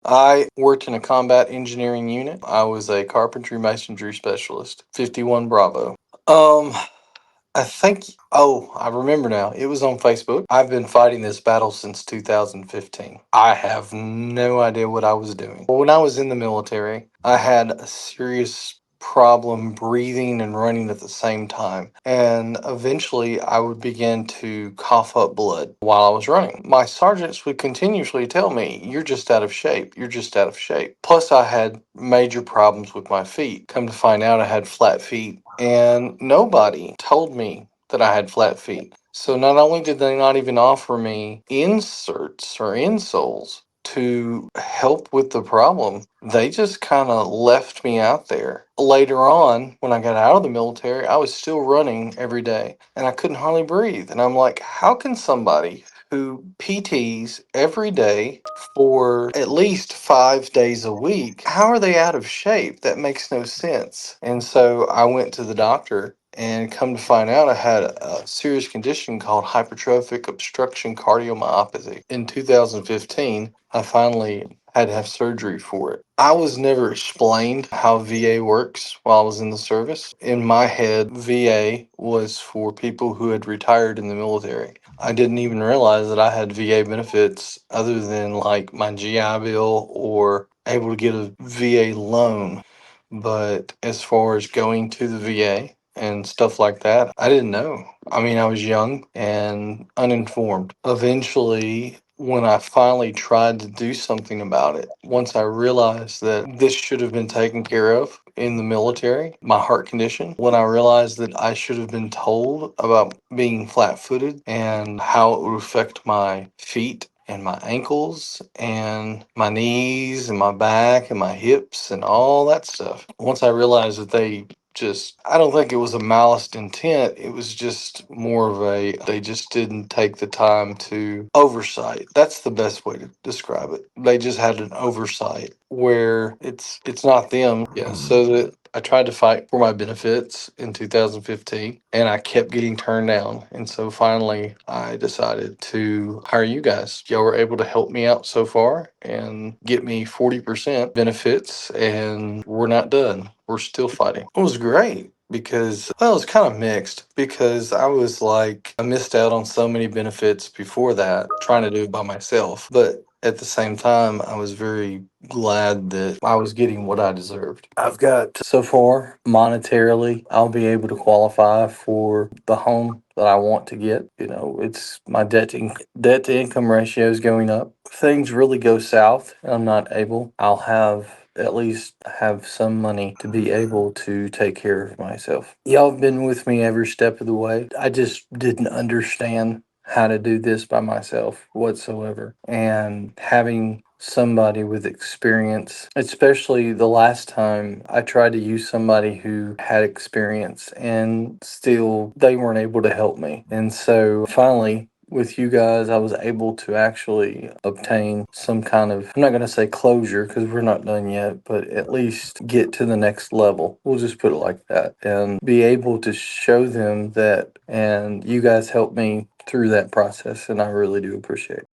I worked in a combat engineering unit. I was a carpentry masonry specialist, 51 Bravo. Um, I think, oh, I remember now. It was on Facebook. I've been fighting this battle since 2015. I have no idea what I was doing. When I was in the military, I had a serious problem breathing and running at the same time. And eventually I would begin to cough up blood while I was running. My sergeants would continuously tell me, "You're just out of shape. You're just out of shape." Plus, I had major problems with my feet. Come to find out, I had flat feet, and nobody told me that I had flat feet. So not only did they not even offer me inserts or insoles to help with the problem, they just kind of left me out there. Later on, when I got out of the military, I was still running every day and I couldn't hardly breathe. And I'm like, how can somebody who PTs every day for at least 5 days a week, how are they out of shape? That makes no sense. And so I went to the doctor, and come to find out, I had a serious condition called hypertrophic obstruction cardiomyopathy. In 2015, I finally had to have surgery for it. I was never explained how VA works while I was in the service. In my head, VA was for people who had retired in the military. I didn't even realize that I had VA benefits other than like my GI Bill or able to get a VA loan. But as far as going to the VA and stuff like that, I didn't know. I mean, I was young and uninformed. Eventually, when I finally tried to do something about it, once I realized that this should have been taken care of in the military, my heart condition, when I realized that I should have been told about being flat footed and how it would affect my feet and my ankles and my knees and my back and my hips and all that stuff. Once I realized that I don't think it was a malice intent. It was just more of they just didn't take the time to oversight. That's the best way to describe it. They just had an oversight where it's not them. Yeah. So that I tried to fight for my benefits in 2015 and I kept getting turned down. And so finally I decided to hire you guys. Y'all were able to help me out so far and get me 40% benefits, and we're not done. We're still fighting. It was great because, well, it was kind of mixed because I was like, I missed out on so many benefits before that, trying to do it by myself. But at the same time, I was very glad that I was getting what I deserved. I've got so far monetarily, I'll be able to qualify for the home that I want to get. You know, it's my debt to income ratio is going up. If things really go south and I'm not able, I'll have at least have some money to be able to take care of myself. Y'all have been with me every step of the way. I just didn't understand how to do this by myself whatsoever. And having somebody with experience, especially the last time I tried to use somebody who had experience and still they weren't able to help me. And so finally, with you guys, I was able to actually obtain some kind of, I'm not going to say closure because we're not done yet, but at least get to the next level. We'll just put it like that and be able to show them that. And you guys helped me through that process, and I really do appreciate it.